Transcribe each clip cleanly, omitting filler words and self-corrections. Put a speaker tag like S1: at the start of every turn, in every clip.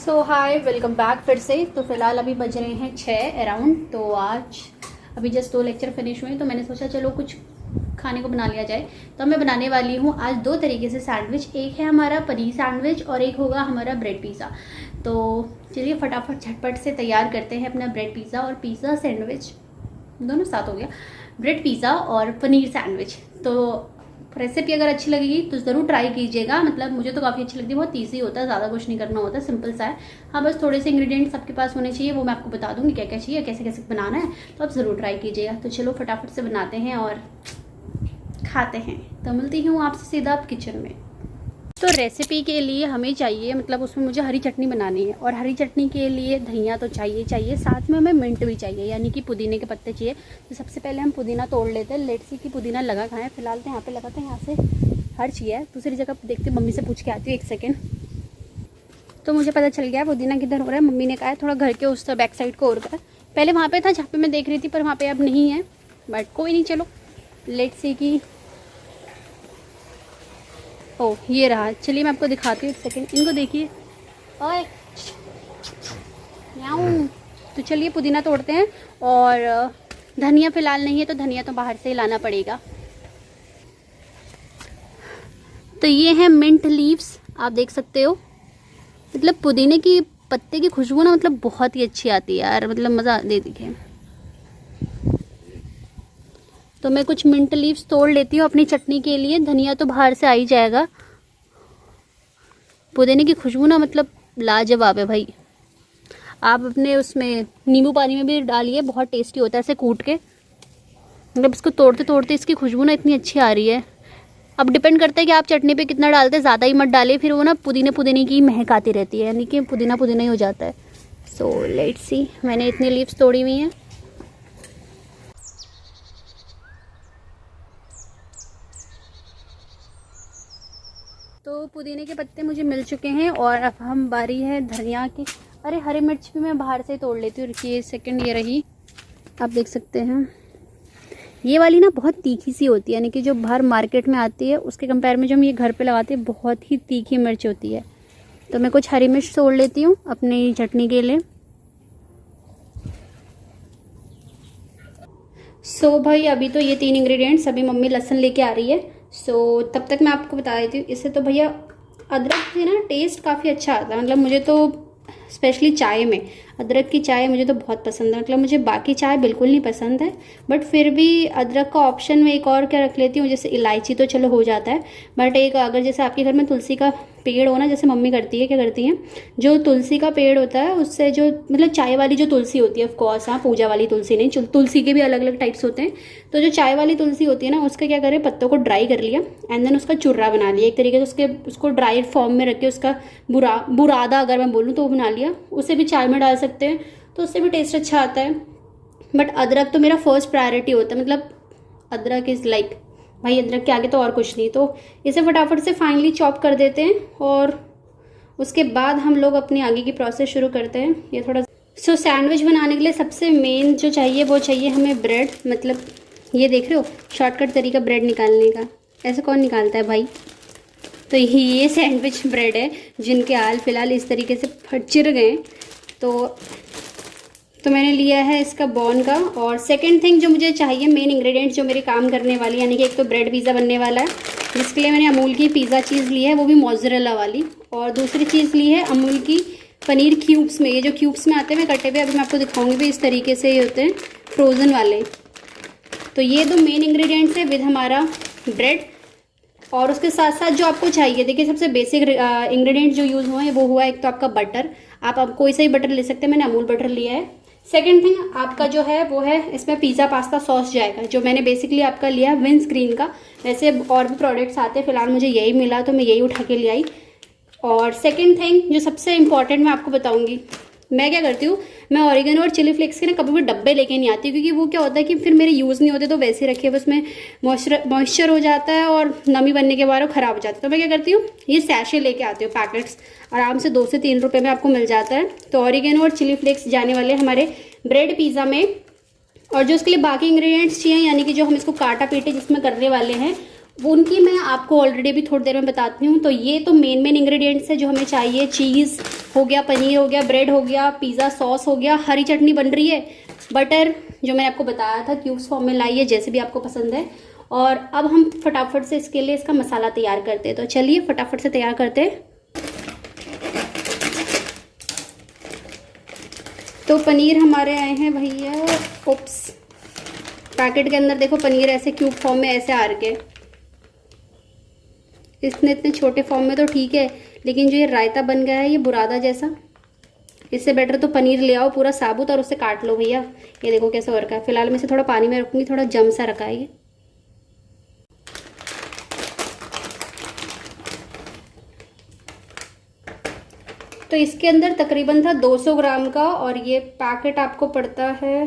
S1: सो हाय, welcome back फिर से। तो फिलहाल अभी बज रहे हैं 6 अराउंड। तो आज अभी जस्ट 2 लेक्चर फिनिश हुए, तो मैंने सोचा चलो कुछ खाने को बना लिया जाए। तो मैं बनाने वाली हूँ आज 2 तरीके से सैंडविच। एक है हमारा पनीर सैंडविच और एक होगा हमारा ब्रेड पिज़्ज़ा। तो चलिए फटाफट झटपट से तैयार करते हैं अपना ब्रेड पिज़्ज़ा और पिज़्ज़ा सैंडविच, दोनों साथ हो गया, ब्रेड पिज़्ज़ा और पनीर सैंडविच। तो रेसिपी अगर अच्छी लगेगी तो ज़रूर ट्राई कीजिएगा। मतलब मुझे तो काफ़ी अच्छी लगती है, बहुत ईजी होता है, ज़्यादा कुछ नहीं करना होता, सिंपल सा है। हाँ, बस थोड़े से इंग्रेडिएंट्स आपके पास होने चाहिए, वो मैं आपको बता दूंगी क्या क्या चाहिए, कैसे कैसे बनाना है। तो आप ज़रूर ट्राई कीजिएगा। तो चलो फटाफट से बनाते हैं और खाते हैं। तो मिलती हूँ आपसे सीधा आप किचन में। तो रेसिपी के लिए हमें चाहिए, मतलब उसमें मुझे हरी चटनी बनानी है, और हरी चटनी के लिए धनिया तो चाहिए, साथ में हमें मिंट भी चाहिए, यानी कि पुदीने के पत्ते चाहिए। तो सबसे पहले हम पुदीना तोड़ लेते हैं। लेट्स सी कि पुदीना लगा कहाँ है। फिलहाल तो यहाँ पे लगाते हैं, यहाँ से हर चीज़ है। दूसरी जगह देखते मम्मी से पूछ के आती हूँ, 1 सेकेंड। तो मुझे पता चल गया पुदीना किधर हो रहा है। मम्मी ने कहा है थोड़ा घर के उस बैक साइड को और कर। पहले वहाँ पर था जहाँ पर मैं देख रही थी, पर वहाँ पर अब नहीं है, बट कोई नहीं, चलो लेट्स सी कि ओह ये रहा। चलिए मैं आपको दिखाती हूँ, 1 सेकेंड। इनको देखिए, ओए याऊं। तो चलिए पुदीना तोड़ते हैं। और धनिया फ़िलहाल नहीं है, तो धनिया तो बाहर से ही लाना पड़ेगा। तो ये है मिंट लीव्स, आप देख सकते हो। मतलब पुदीने की पत्ते की खुशबू ना मतलब बहुत ही अच्छी आती है यार, मतलब मज़ा दे दीजिए। तो मैं कुछ मिंट लीव्स तोड़ लेती हूँ अपनी चटनी के लिए। धनिया तो बाहर से आ ही जाएगा। पुदीने की खुशबू ना मतलब लाजवाब है भाई। आप अपने उसमें नींबू पानी में भी डालिए, बहुत टेस्टी होता है ऐसे कूट के। मतलब इसको तोड़ते तोड़ते इसकी खुशबू ना इतनी अच्छी आ रही है। अब डिपेंड करता है कि आप चटनी पे कितना डालते हैं, ज़्यादा ही मत डालिए, फिर वो ना पुदीने पुदीने की महक आती रहती है, यानी कि पुदीना पुदीना ही हो जाता है। सो लेट्स सी, मैंने इतनी लीव्स तोड़ी हुई हैं। तो पुदीने के पत्ते मुझे मिल चुके हैं, और अब हम बारी है धनिया की। अरे हरी मिर्च भी मैं बाहर से ही तोड़ लेती हूँ, रुकिए 1 सेकेंड। ये रही, आप देख सकते हैं। ये वाली ना बहुत तीखी सी होती है, यानी कि जो बाहर मार्केट में आती है उसके कंपेयर में जो हम ये घर पे लगाते हैं बहुत ही तीखी मिर्च होती है। तो मैं कुछ हरी मिर्च तोड़ लेती हूँ अपनी चटनी के लिए। सो भाई अभी तो ये 3 इंग्रेडिएंट्स, अभी मम्मी लहसुन लेके आ रही है। सो तब तक मैं आपको बता देती हूँ। इससे तो भैया अदरक से ना टेस्ट काफ़ी अच्छा आता है। मतलब मुझे तो स्पेशली चाय में अदरक की चाय मुझे तो बहुत पसंद है। मतलब मुझे बाकी चाय बिल्कुल नहीं पसंद है, बट फिर भी अदरक का ऑप्शन में एक और क्या रख लेती हूँ, जैसे इलायची तो चलो हो जाता है, बट एक अगर जैसे आपके घर में तुलसी का पेड़ हो ना, जैसे मम्मी करती है, क्या करती हैं, जो तुलसी का पेड़ होता है उससे जो मतलब चाय वाली जो तुलसी होती है, ऑफकोर्स हाँ पूजा वाली तुलसी नहीं, तुलसी के भी अलग अलग टाइप्स होते हैं। तो जो चाय वाली तुलसी होती है ना, उसका क्या करें, पत्तों को ड्राई कर लिया एंड देन उसका चूर्रा बना लिया एक तरीके से। उसको ड्राई फॉर्म में रख के उसका बुरादा अगर मैं बोलूँ तो वो बना लिया। उसे भी चाय में डाल सकते हैं, तो उससे भी टेस्ट अच्छा आता है। बट अदरक तो मेरा फर्स्ट प्रायोरिटी होता है। मतलब अदरक इज़ लाइक भाई, अदरक के आगे तो और कुछ नहीं। तो इसे फटाफट से फाइनली चॉप कर देते हैं, और उसके बाद हम लोग अपनी आगे की प्रोसेस शुरू करते हैं। ये थोड़ा सैंडविच बनाने के लिए सबसे मेन जो चाहिए वो चाहिए हमें ब्रेड। मतलब ये देख रहे हो शॉर्टकट तरीका ब्रेड निकालने का, ऐसे कौन निकालता है भाई। तो ये सैंडविच ब्रेड है जिनके हाल फिलहाल इस तरीके से चिर गए। तो मैंने लिया है इसका बॉन का। और सेकंड थिंग जो मुझे चाहिए, मेन इंग्रेडिएंट जो मेरे काम करने वाली, यानी कि एक तो ब्रेड पिज़्ज़ा बनने वाला है, जिसके लिए मैंने अमूल की पिज़्ज़ा चीज़ ली है, वो भी मोज़रेला वाली। और दूसरी चीज़ ली है अमूल की पनीर क्यूब्स में। ये जो क्यूब्स में आते हैं मैं कटे हुए, अभी मैं आपको दिखाऊंगी भी, इस तरीके से ये होते हैं फ्रोज़न वाले। तो ये 2 मेन इंग्रेडिएंट्स है विद हमारा ब्रेड। और उसके साथ साथ जो आपको चाहिए, देखिए सबसे बेसिक इंग्रेडिएंट जो यूज़ हुए हैं वो हुआ एक तो आपका बटर। आप कोई सा ही बटर ले सकते हैं, मैंने अमूल बटर लिया है। सेकंड थिंग आपका जो है वो है, इसमें पिज़्ज़ा पास्ता सॉस जाएगा, जो मैंने बेसिकली आपका लिया है विंस ग्रीन का। वैसे और भी प्रोडक्ट्स आते हैं, फिलहाल मुझे यही मिला तो मैं यही उठा के ले आई। और सेकंड थिंग जो सबसे इंपॉर्टेंट मैं आपको बताऊंगी, मैं क्या करती हूँ, मैं ऑरिगेनो और चिली फ्लेक्स के ना कभी भी डब्बे लेके नहीं आती, क्योंकि वो क्या होता है कि फिर मेरे यूज़ नहीं होते, तो वैसे रखे हुए उसमें मॉइस्चर हो जाता है और नमी बनने के बाद वो ख़राब हो जाता है। तो मैं क्या करती हूँ, ये सैशे लेके आती हूँ, पैकेट्स आराम से 2 से 3 रुपये में आपको मिल जाता है। तो ऑरिगेनो और चिली फ्लेक्स जाने वाले हमारे ब्रेड पिज़्ज़ा में। और जो उसके लिए बाकी इंग्रेडिएंट्स चाहिए, यानी कि जो हम इसको काटा पीटे जिसमें करने वाले हैं, वो उनकी मैं आपको ऑलरेडी भी थोड़ी देर में बताती हूँ। तो ये तो मेन इंग्रेडिएंट्स है जो हमें चाहिए। चीज़ हो गया, पनीर हो गया, ब्रेड हो गया, पिज़्ज़ा सॉस हो गया, हरी चटनी बन रही है, बटर जो मैंने आपको बताया था क्यूब्स फॉर्म में लाइए, जैसे भी आपको पसंद है। और अब हम फटाफट से इसके लिए इसका मसाला तैयार करते हैं। तो चलिए फटाफट से तैयार करते हैं। तो पनीर हमारे आए हैं भैया, ओप्स, पैकेट के अंदर देखो पनीर ऐसे क्यूब फॉर्म में ऐसे आ रखे। इसने इतने छोटे फॉर्म में तो ठीक है, लेकिन जो ये रायता बन गया है ये बुरादा जैसा, इससे बेटर तो पनीर ले आओ पूरा साबुत और उससे काट लो भैया। ये देखो कैसा हो रखा है। फिलहाल मैं इसे थोड़ा पानी में रखूँगी, थोड़ा जम सा रखा है ये। तो इसके अंदर तकरीबन था 200 ग्राम का, और ये पैकेट आपको पड़ता है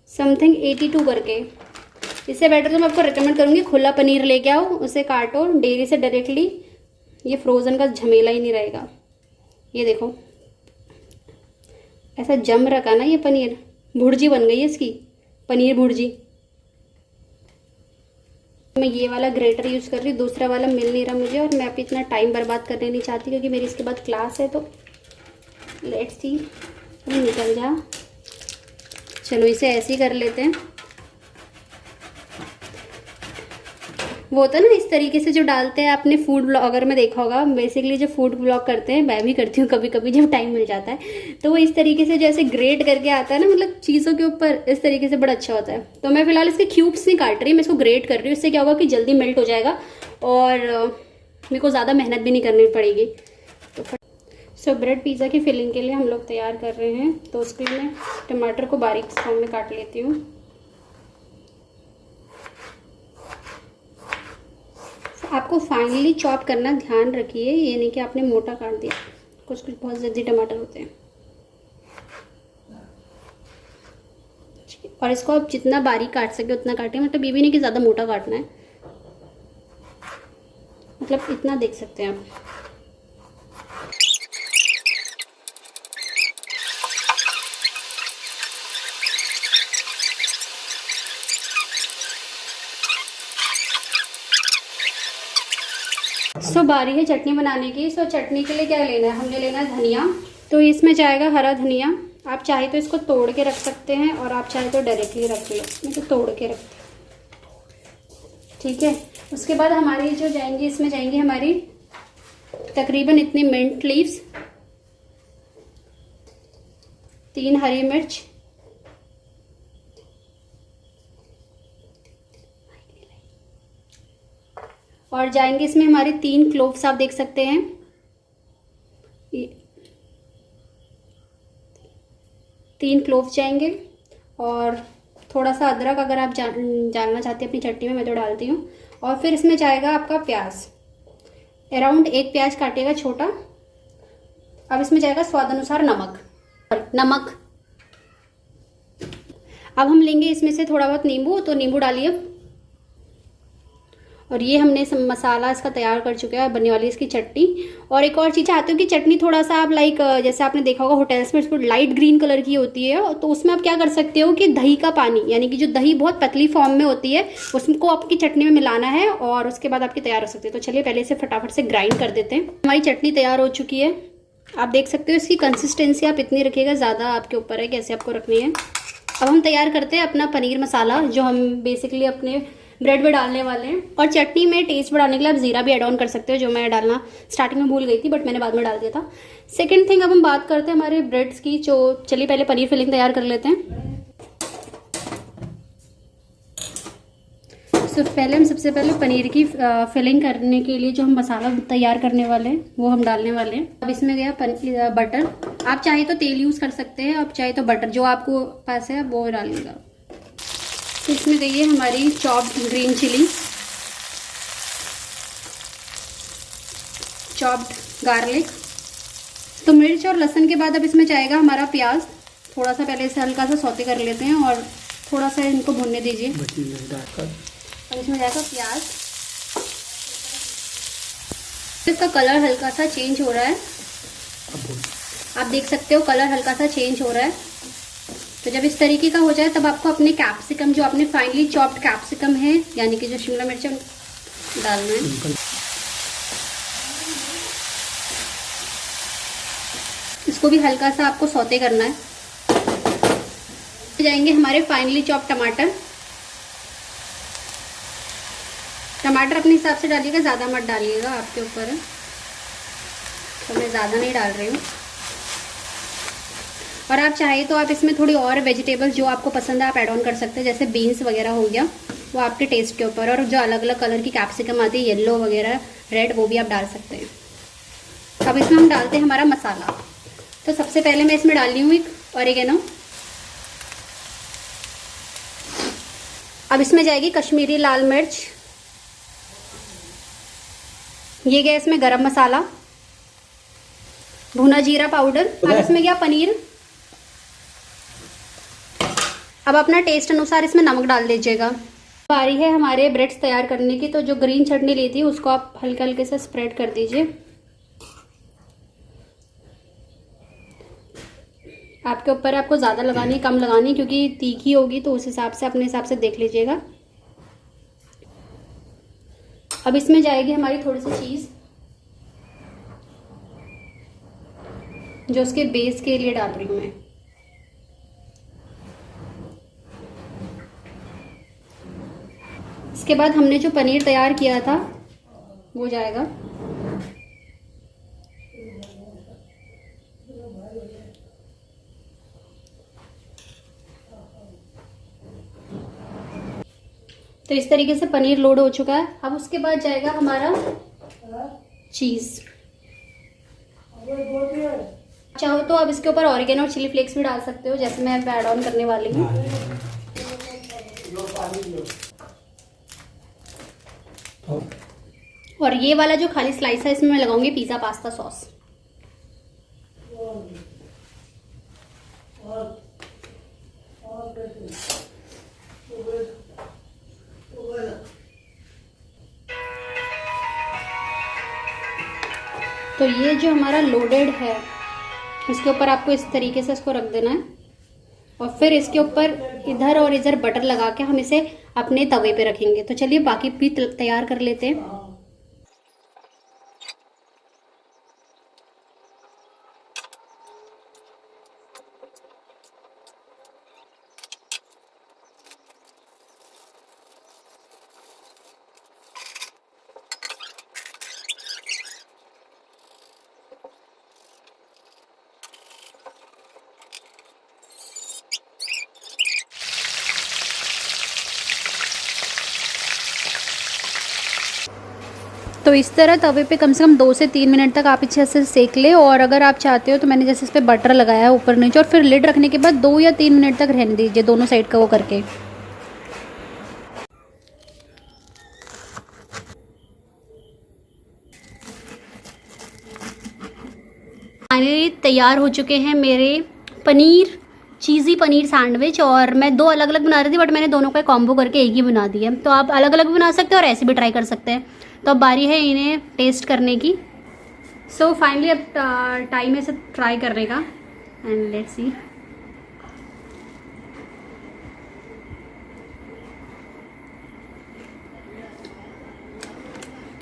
S1: समथिंग 82 करके। इससे बेटर तो मैं आपको रिकमेंड करूँगी खुला पनीर लेके आओ, उसे काटो डेयरी से डायरेक्टली, ये फ्रोज़न का झमेला ही नहीं रहेगा। ये देखो ऐसा जम रखा ना ये पनीर, भुर्जी बन गई है इसकी, पनीर भुर्जी। मैं ये वाला ग्रेटर यूज़ कर रही हूँ, दूसरा वाला मिल नहीं रहा मुझे, और मैं अभी इतना टाइम बर्बाद करने नहीं चाहती क्योंकि मेरी इसके बाद क्लास है। तो लेट्स सी, निकल जा। चलो इसे ऐसे ही कर लेते हैं। वो होता है ना इस तरीके से जो डालते हैं आपने फूड ब्लॉगर में देखा होगा, बेसिकली जो फूड ब्लॉग करते हैं, मैं भी करती हूँ कभी कभी जब टाइम मिल जाता है, तो वो इस तरीके से जैसे ग्रेट करके आता है ना, मतलब चीज़ों के ऊपर, इस तरीके से बड़ा अच्छा होता है। तो मैं फिलहाल इसके क्यूब्स नहीं काट रही, मैं इसको ग्रेट कर रही हूँ। इससे क्या होगा कि जल्दी मेल्ट हो जाएगा और मेरे को ज़्यादा मेहनत भी नहीं करनी पड़ेगी। तो सो ब्रेड पिज़्ज़ा की फिलिंग के लिए हम लोग तैयार कर रहे हैं। तो उसके लिए मैं टमाटर को बारीक फॉर्म में काट लेती हूँ। आपको फाइनली चॉप करना ध्यान रखिए, ये नहीं कि आपने मोटा काट दिया, कुछ कुछ बहुत जल्दी टमाटर होते हैं। और इसको आप जितना बारीक काट सके उतना काटिए, मतलब ये भी नहीं कि ज़्यादा मोटा काटना है, मतलब इतना देख सकते हैं आप। सो बारी है चटनी बनाने की। सो चटनी के लिए क्या लेना है, हमने लेना है धनिया। तो इसमें जाएगा हरा धनिया। आप चाहे तो इसको तोड़ के रख सकते हैं और आप चाहे तो डायरेक्टली रख लो। मैं तो तोड़ के रखती हूँ, ठीक है। उसके बाद हमारी जो जाएंगी, इसमें जाएंगी हमारी तकरीबन इतनी मिंट लीव्स, 3 हरी मिर्च, और जाएंगे इसमें हमारे 3 क्लोव्स, आप देख सकते हैं। 3 क्लोव्स जाएंगे, और थोड़ा सा अदरक अगर आप डालना चाहते हैं अपनी चटनी में, मैं तो डालती हूँ। और फिर इसमें जाएगा आपका प्याज, अराउंड 1 प्याज काटेगा छोटा। अब इसमें जाएगा स्वाद अनुसार नमक। अब हम लेंगे इसमें से थोड़ा बहुत नींबू, तो नींबू डालिए। और ये हमने मसाला इसका तैयार कर चुके हैं, बनने वाली इसकी चटनी। और एक और चीज़ चाहते हो कि चटनी थोड़ा सा आप लाइक, जैसे आपने देखा होगा होटल्स में इसमें लाइट ग्रीन कलर की होती है, तो उसमें आप क्या कर सकते हो कि दही का पानी, यानी कि जो दही बहुत पतली फॉर्म में होती है, उसको आपकी चटनी में मिलाना है और उसके बाद आपकी तैयार हो सकती है। तो चलिए पहले इसे फटाफट से ग्राइंड कर देते हैं। हमारी चटनी तैयार हो चुकी है, आप देख सकते हो। इसकी कंसिस्टेंसी आप इतनी रखिएगा, ज़्यादा आपके ऊपर है कैसे आपको रखनी है। अब हम तैयार करते हैं अपना पनीर मसाला, जो हम बेसिकली अपने ब्रेड में डालने वाले हैं। और चटनी में टेस्ट बढ़ाने के लिए आप ज़ीरा भी ऐड ऑन कर सकते हो, जो मैं डालना स्टार्टिंग में भूल गई थी, बट मैंने बाद में डाल दिया था। सेकंड थिंग, अब हम बात करते हैं हमारे ब्रेड्स की। जो चलिए पहले पनीर फिलिंग तैयार कर लेते हैं। तो पहले हम सबसे पहले पनीर की फिलिंग करने के लिए जो हम मसाला तैयार करने वाले हैं वो हम डालने वाले हैं। अब इसमें गया बटर, आप चाहे तो तेल यूज़ कर सकते हैं, आप चाहे तो बटर, जो आपको पास है वो डालिएगा। तो इसमें गई है हमारी chopped green chilli, chopped garlic. तो मिर्च और लहसुन के बाद अब इसमें जाएगा हमारा प्याज। थोड़ा सा पहले इसे हल्का सा सौते कर लेते हैं और थोड़ा सा इनको भुनने दीजिए। अब इसमें जाएगा प्याज, इसका कलर हल्का सा चेंज हो रहा है, आप देख सकते हो कलर हल्का सा चेंज हो रहा है। तो जब इस तरीके का हो जाए तब आपको अपने कैप्सिकम, जो आपने फाइनली चॉप्ड कैप्सिकम है, यानी कि जो शिमला मिर्च है, डालना है। इसको भी हल्का सा आपको सौते करना है। जाएंगे हमारे फाइनली चॉप टमाटर। टमाटर अपने हिसाब से डालिएगा, ज़्यादा मत डालिएगा, आपके ऊपर है, तो मैं ज़्यादा नहीं डाल रही हूँ। और आप चाहे तो आप इसमें थोड़ी और वेजिटेबल्स जो आपको पसंद है आप ऐड ऑन कर सकते हैं, जैसे बीन्स वगैरह हो गया, वो आपके टेस्ट के ऊपर। और जो अलग अलग कलर की कैप्सिकम आती है, येलो वगैरह, रेड, वो भी आप डाल सकते हैं। अब इसमें हम डालते हैं हमारा मसाला। तो सबसे पहले मैं इसमें डाल रही हूँ एक ऑरिगेनो। अब इसमें जाएगी कश्मीरी लाल मिर्च, ये गया इसमें गरम मसाला, भुना जीरा पाउडर। अब इसमें गया पनीर। अब अपना टेस्ट अनुसार इसमें नमक डाल दीजिएगा। बारी है हमारे ब्रेड्स तैयार करने की। तो जो ग्रीन चटनी ली थी उसको आप हल्के हल्के से स्प्रेड कर दीजिए। आपके ऊपर आपको ज़्यादा लगानी कम लगानी, क्योंकि तीखी होगी तो उस हिसाब से अपने हिसाब से देख लीजिएगा। अब इसमें जाएगी हमारी थोड़ी सी चीज़, जो उसके बेस के लिए डाल रही हूँ मैं। इसके बाद हमने जो पनीर तैयार किया था वो जाएगा। तो इस तरीके से पनीर लोड हो चुका है। अब उसके बाद जाएगा हमारा चीज़। चाहो तो आप इसके ऊपर ऑरिगेनो और चिली फ्लेक्स भी डाल सकते हो, जैसे मैं ऐड ऑन करने वाली हूँ। और ये वाला जो खाली स्लाइस है इसमें मैं लगाऊंगी पिज़्ज़ा पास्ता सॉस। तो ये जो हमारा लोडेड है इसके ऊपर आपको इस तरीके से इसको रख देना है, और फिर इसके ऊपर इधर और इधर बटर लगा के हम इसे अपने तवे पे रखेंगे। तो चलिए बाकी भी तैयार कर लेते हैं। तो इस तरह तवे पे कम से कम 2 से 3 मिनट तक आप अच्छे से सेक ले। और अगर आप चाहते हो तो मैंने जैसे इस पर बटर लगाया है ऊपर नीचे, और फिर लिड रखने के बाद 2 या 3 मिनट तक रहने दीजिए दोनों साइड का वो करके। फाइनली तैयार हो चुके हैं मेरे पनीर चीज़ी पनीर सैंडविच। और मैं 2 अलग अलग बना रही थी, बट मैंने दोनों का कॉम्बो करके एक ही बना दिया। तो आप अलग अलग भी बना सकते हो और ऐसे भी ट्राई कर सकते हैं। तो अब बारी है इन्हें टेस्ट करने की। सो फाइनली अब टाइम है इसे ट्राई करने का, एंड लेट्स सी।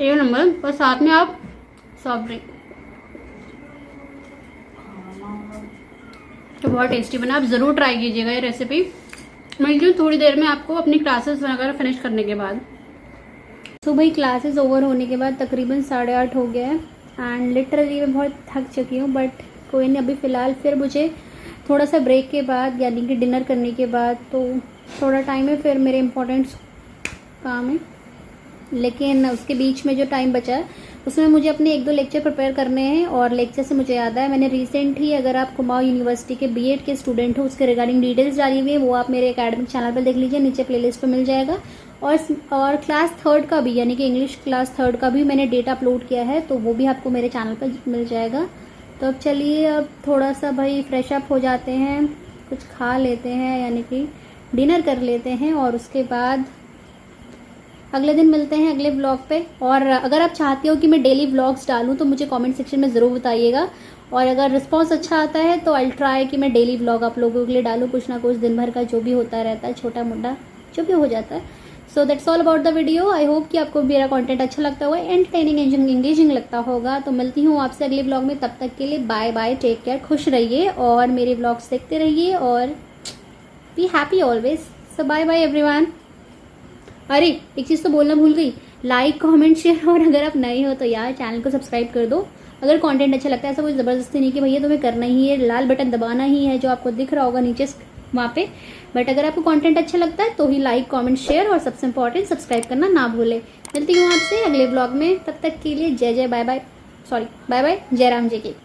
S1: एक नंबर। और साथ में आप सॉफ्ट ड्रिंक, तो बहुत टेस्टी बना। आप ज़रूर ट्राई कीजिएगा ये रेसिपी। मिलती हूँ थोड़ी देर में आपको अपनी क्लासेस वगैरह फिनिश करने के बाद। तो भाई क्लासेस ओवर होने के बाद तकरीबन 8:30 हो गया है, एंड लिटरली मैं बहुत थक चुकी हूँ। बट कोई नहीं, अभी फ़िलहाल फिर मुझे थोड़ा सा ब्रेक के बाद, यानी कि डिनर करने के बाद, तो थोड़ा टाइम है, फिर मेरे इम्पोर्टेंट काम है। लेकिन उसके बीच में जो टाइम बचा है उसमें मुझे अपने 1-2 लेक्चर प्रिपेयर करने हैं। और लेक्चर से मुझे याद आया, मैंने रिसेंट ही, अगर आप कुमाऊं यूनिवर्सिटी के बीएड के स्टूडेंट हो, उसके रिगार्डिंग डिटेल्स डाली हुई है, वो आप मेरे एकेडमिक चैनल पर देख लीजिए, नीचे प्लेलिस्ट पे मिल जाएगा। और क्लास 3 का भी, यानी कि इंग्लिश क्लास 3 का भी मैंने डेटा अपलोड किया है, तो वो भी आपको मेरे चैनल पर मिल जाएगा। तो अब चलिए, अब थोड़ा सा भाई फ्रेश अप हो जाते हैं, कुछ खा लेते हैं, यानी कि डिनर कर लेते हैं, और उसके बाद अगले दिन मिलते हैं अगले व्लॉग पे। और अगर आप चाहते हो कि मैं डेली व्लॉग्स डालूं तो मुझे कमेंट सेक्शन में ज़रूर बताइएगा। और अगर रिस्पांस अच्छा आता है तो आई ट्राई कि मैं डेली व्लॉग आप लोगों के लिए डालूं, कुछ ना कुछ दिन भर का जो भी होता रहता है, छोटा मोटा जो भी हो जाता है। So that's all about the video. I hope कि आपको मेरा कंटेंट अच्छा लगता होगा, एंटरटेनिंग एंगेजिंग लगता होगा। तो मिलती हूँ आपसे अगले ब्लॉग में, तब तक के लिए बाय बाय, टेक केयर, खुश रहिए और मेरे ब्लॉग्स देखते रहिए और be happy always. So bye bye everyone. अरे एक चीज़ तो बोलना भूल गई, लाइक कमेंट शेयर, और अगर आप नए हो तो यार चैनल को सब्सक्राइब कर दो। अगर कंटेंट अच्छा लगता है, ऐसा कोई ज़बरदस्ती नहीं कि भैया तुम्हें करना ही है, लाल बटन दबाना ही है जो आपको दिख रहा होगा नीचे वहाँ पे। बट अगर आपको कंटेंट अच्छा लगता है तो ही लाइक कमेंट शेयर और सबसे इंपॉर्टेंट सब्सक्राइब करना ना भूले। मिलती हूँ आपसे अगले ब्लॉग में, तब तक के लिए जय जय bye bye, sorry bye bye, जय राम जी की।